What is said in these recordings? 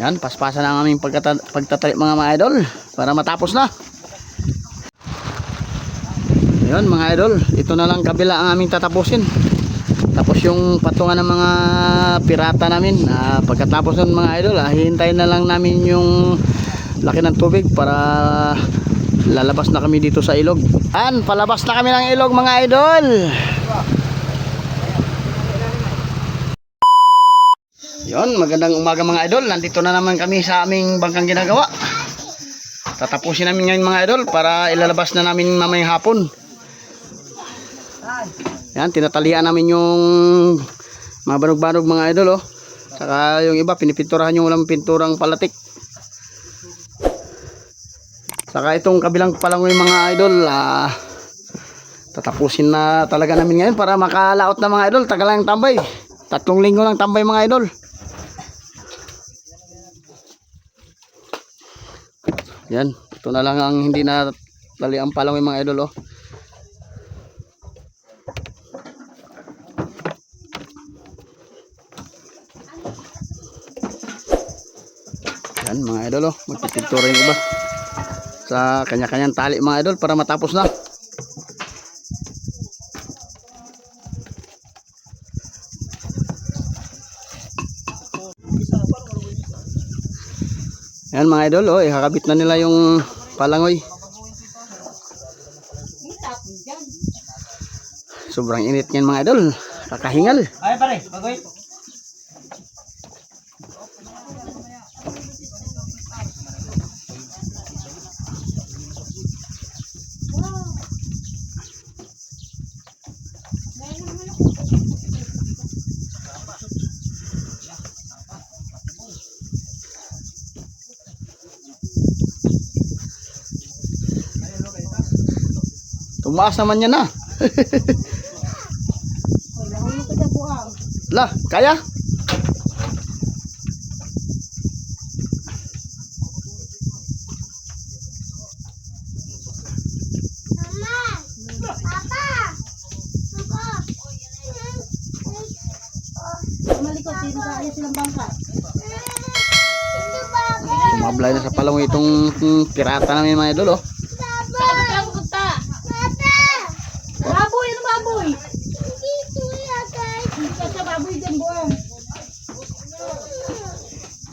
Yan, paspasan ang aming pagtatarik mga idol para matapos na. Ayun mga idol, ito na lang kabila ang aming tatapusin. Tapos yung patungan ng mga pirata namin, pagkatapos nun mga idol, hihintayin na lang namin yung laki ng tubig para lalabas na kami dito sa ilog. Yan, palabas na kami ng ilog mga idol. Yon, magandang umaga mga idol. Nandito na naman kami sa aming bangkang ginagawa. Tatapusin namin ngayon mga idol para ilalabas na namin mamayang hapon. Yan, tinatalian namin yung mga banog-banog mga idol oh. Saka yung iba pinipinturahan yung walang pinturang palatik. Saka itong kabilang palangoy mga idol, tatapusin na talaga namin ngayon para makalaot na mga idol. Tagal lang tambay. 3 linggo lang tambay mga idol. Yan, ito na lang ang hindi na tali ang palangoy mga idol oh. Yan mga idol oh, magpipintura yung iba sa kanya-kanyang tali mga idol para matapos na. Yan mga idol oh, ikakabit na nila yung palangoy. Sobrang init niyan mga idol, kakahingal. Ay pare, bagoy. Tumaas naman yan na. Lah, kaya? Malikot, dito ka ayos silang bangka. Tumablay na sa palangoy itong pirata namin mga idol oh. Baboy, ano baboy? Dito sa baboy dyan buong.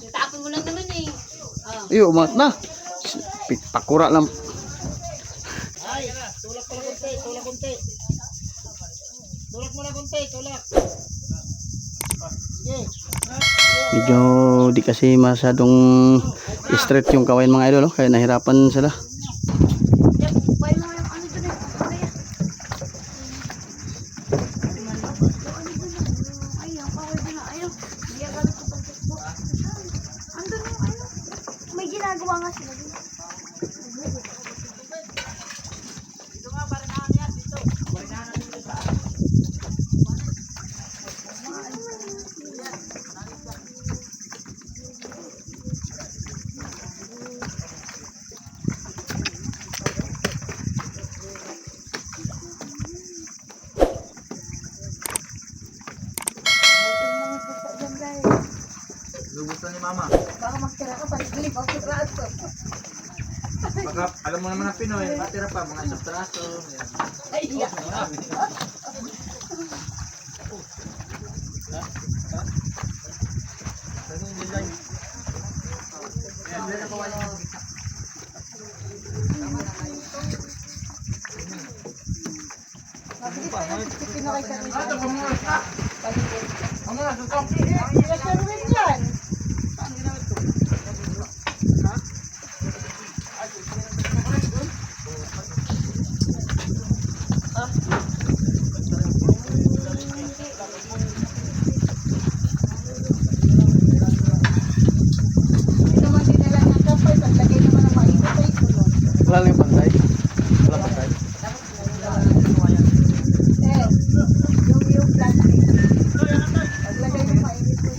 Tapon mo lang naman eh. Iyo, umat na. Pakura lang. Ay, tulak pala konti, tulak konti. Tulak mo na konti, tulak. Sige. Medyo di kasi masyadong straight yung kawain mga idol oh, kaya nahirapan sila. May ginagawa nga sila. Lubusan ni mama. Baka magtira ka, paligilip ako sa braso. Baka, alam mo naman ang Pinoy, matira pa, mga isang traso. Ay, iya. Mabilis pa yung tipin na kay Karina. Reservin yan. Hindi naman dinala ng kapay, paglagay naman ng maikot ay sunod. Wala lang yung pantay. Wala pantay. Yung plastic. Paglagay ng mainit ko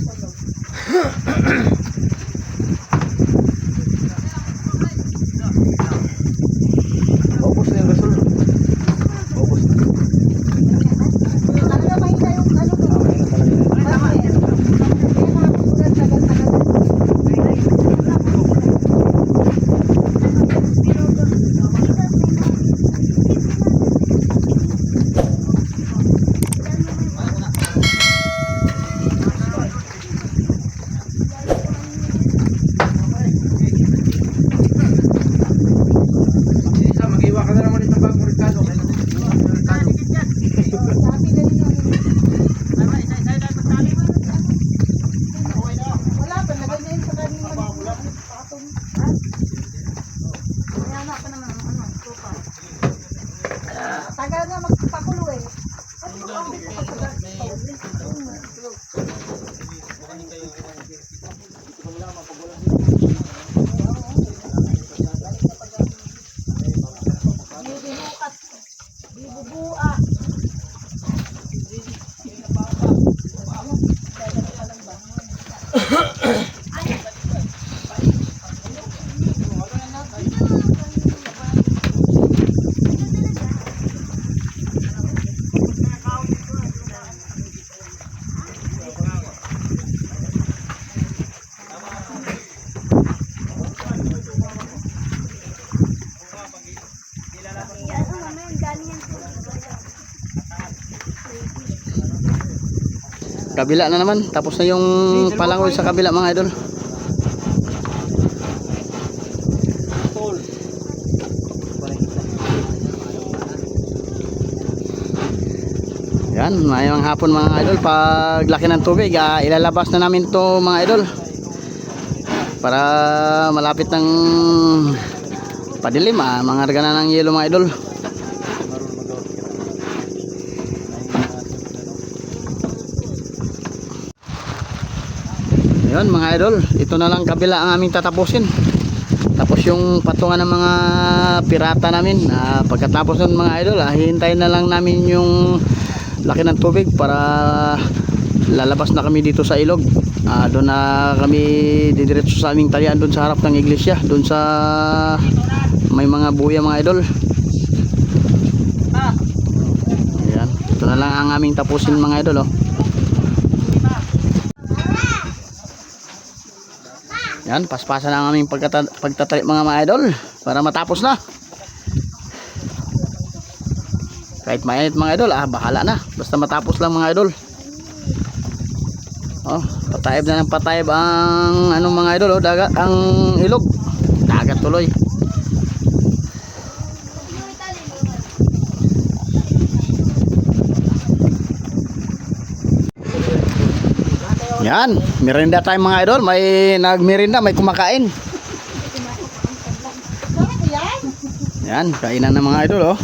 kabila na naman. Tapos na yung palangoy sa kabila mga idol. Yan, mayang hapon mga idol. Pag laki ng tubig, ilalabas na namin to mga idol. Para malapit ng padilim, mangarga na ng yelo mga idol. Ayun mga idol, ito na lang kabila ang aming tatapusin. Tapos yung patungan ng mga pirata namin, pagkatapos ng mga idol, hihintayin na lang namin yung laki ng tubig para lalabas na kami dito sa ilog. Doon na kami didiretso sa aming talian doon sa harap ng iglesia, doon sa may mga buya mga idol. Ayan, ito na lang ang aming tapusin mga idol. Yan, paspasan ang aming pagtatali mga idol para matapos na. Kahit mainit mga idol, bahala na. Basta matapos lang mga idol. Patayib na ng patayib ang mga idol, dagat, ang ilog. Dagat tuloy. Yan, merinda tayo mga idol. May nagmerinda, may kumakain. Yan, kainan ng mga idol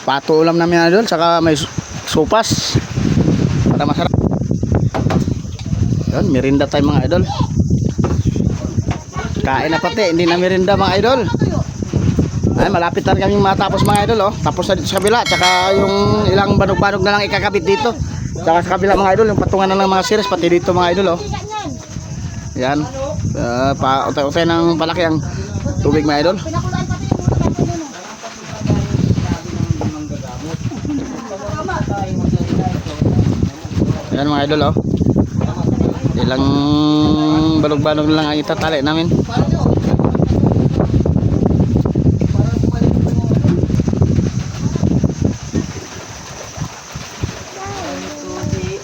Pato ulam namin idol, saka may supas para masarap. Yan, merinda tayo mga idol. Kain na pati, hindi na merinda mga idol. Ay, malapit na kami matapos mga idol Tapos na dito sa kabila, saka yung ilang banog-banog na lang ikakabit dito. Saka sa kabila mga idol, yung patungan na lang mga series, pati dito mga idol Yan, utay-utay ng palaki ang tubig mga idol. Yan mga idol ilang balog-balog lang ang itatali namin.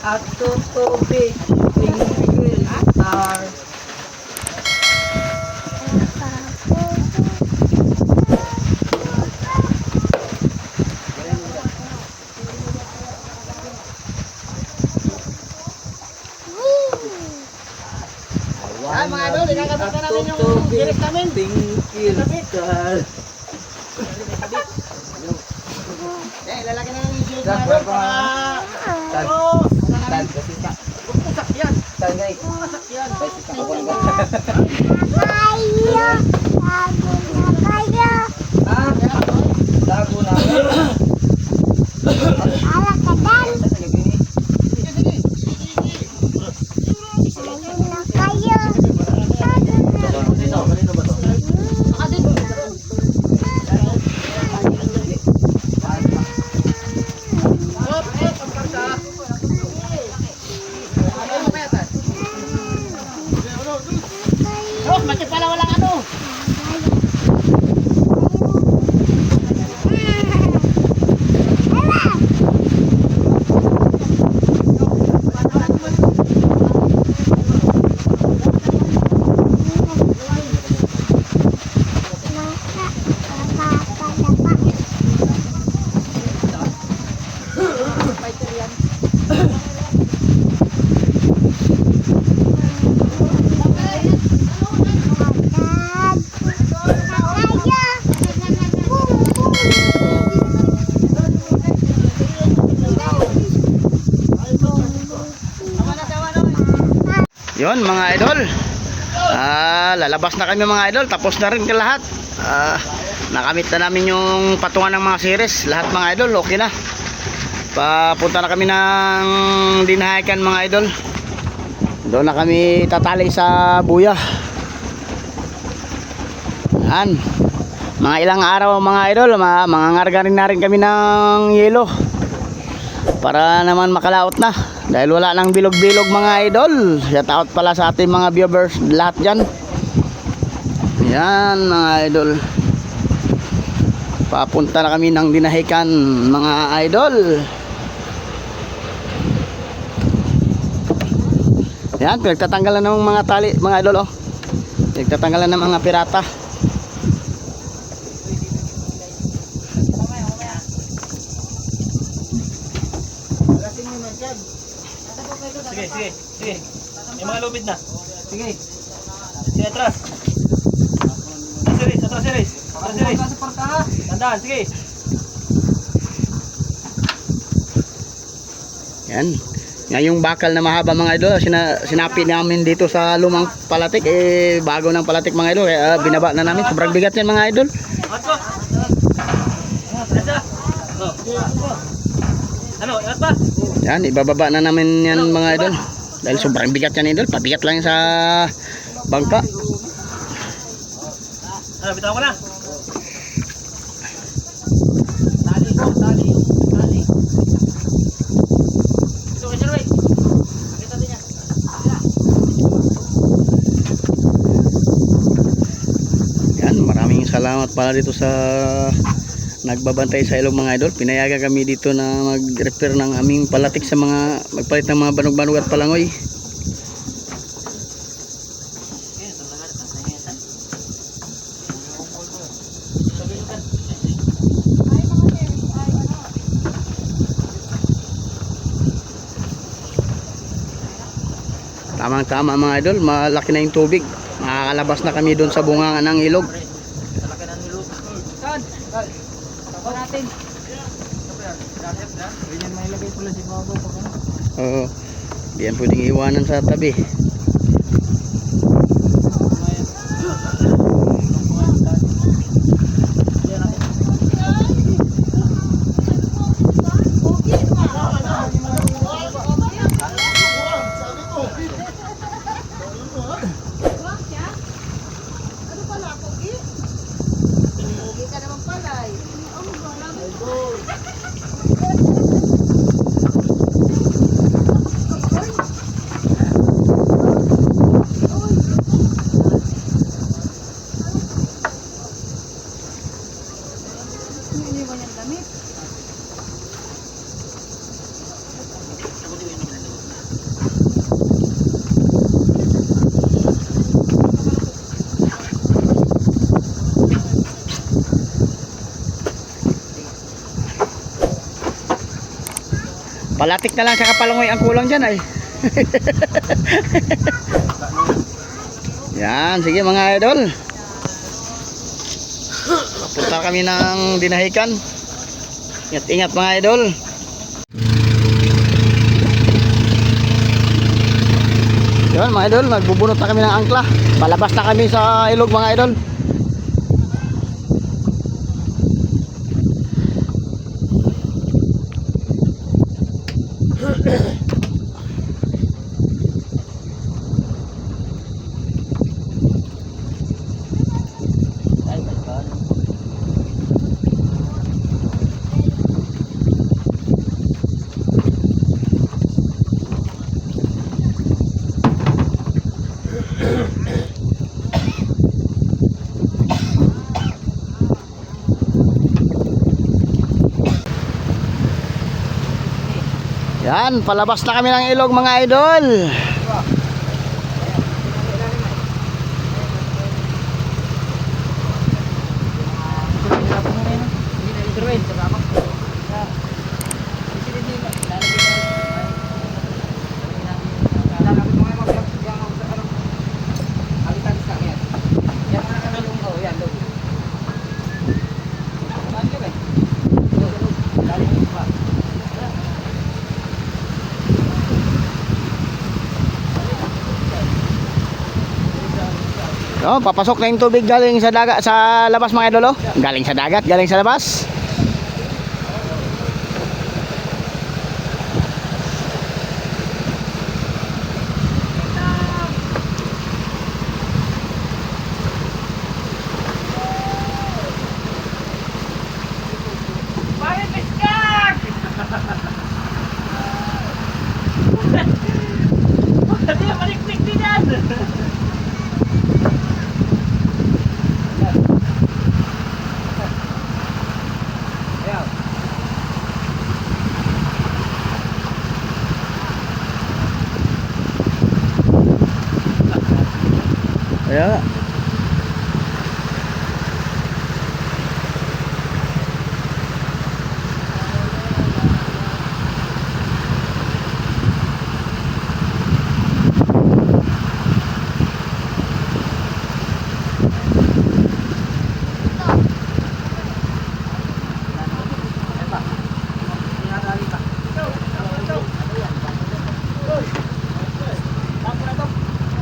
At tubig, tingil, atar. Ay mga idol, ikakabit na namin yung giris namin. Tingil, atar. Lalaki na namin yung giris mga idol para sakyan. Bakit pala walang ano? Yun mga idol, lalabas na kami mga idol. Tapos na rin lahat. Nakamit na namin yung patungan ng mga series. Lahat mga idol, okay na. Papunta na kami ng Dinahican mga idol. Doon na kami tatali sa buya. Yan, mga ilang araw mga idol, mangangarga rin na rin kami ng yelo para naman makalaot na. Dahil wala nang bilog-bilog mga idol. Shout out pala sa ating mga viewers lahat dyan. Yan mga idol, papunta na kami ng Dinahican mga idol. Yan, pinagtatanggalan ng mga tali, mga idol, oh. Pinagtatanggalan ng mga pirata. Lasing nyo na dyan. Sige, sige, sige. May mga lubid na. Sige. Sige, atras. Atras, atras, atras. Atras, atras. Sa parta ha. Tandaan, sige. Yan. Yan yung bakal na mahaba, mga idol. Sinapi namin dito sa lumang palatik. Bago ng palatik, mga idol. Kaya binaba na namin. Sobrang bigat yan, mga idol. Angat ko. Asa? Ano, angat ba? Yan, ibababa na namin yan, mga idol. Dahil sobrang bigat yan, idol. Pabigat lang yan sa bangka. Ano, bitaw ko na. Tali ko, tali. Tali. Ito, kasi Roy. Kita din niya. Yan, maraming salamat pala dito sa nagbabantay sa ilog, mga idol. Pinayagan kami dito na mag-repair ng aming palatik sa mga magpalit ng mga banog-banog at palangoy. Tamang tama, mga idol, malaki na yung tubig. Makakalabas na kami doon sa bungangan ng ilog. Saan? Tapa natin. Ganyan may lagay pala si Bago pag ano. Oo, di yan pwedeng iwanan sa tabi. Hindi ka naman pala eh. Iniwan yung damit. Palatik na lang sa kapalangoy ang kulang dyan ay. Yan, sige mga idol. Punta kami ng dinahikan. Ingat-ingat, mga idol. Yan, mga idol, nagbubunot na kami ng angkla. Palabas na kami sa ilog, mga idol. Yan, palabas na kami ng ilog, mga idol. Oh, papasok na yung tubig galing sa dagat, sa labas, mga idol. Oh. Galing sa dagat, galing sa labas. Hindi na maliklik din yan. Kaya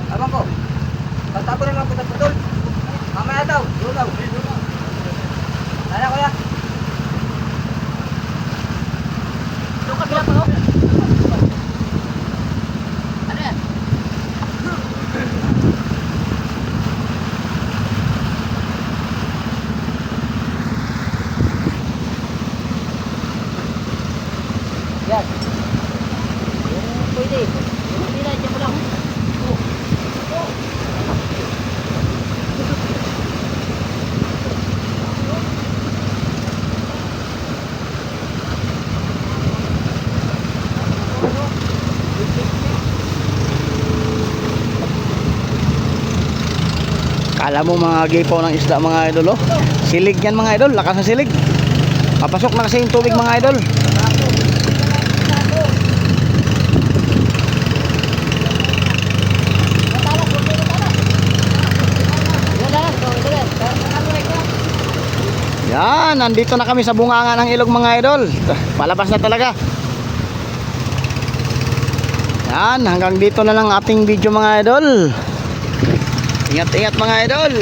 Abang ko. Tatapon na lang po sa putol. Mamaya daw. Lugaw. Ano kuya? Yung kabila pa, oh. Ano yan? Yan. Yung pwede. Yung kabila, dyan mo lang. kala mo mga gipaw ng isda mga idol oh. Silig yan mga idol, lakas ng silig. Papasok na kasi yung tubig mga idol. Yan, nandito na kami sa bunganga ng ilog mga idol. Palabas na talaga. Yan, hanggang dito na lang ating video mga idol. Ingat-ingat mga idol.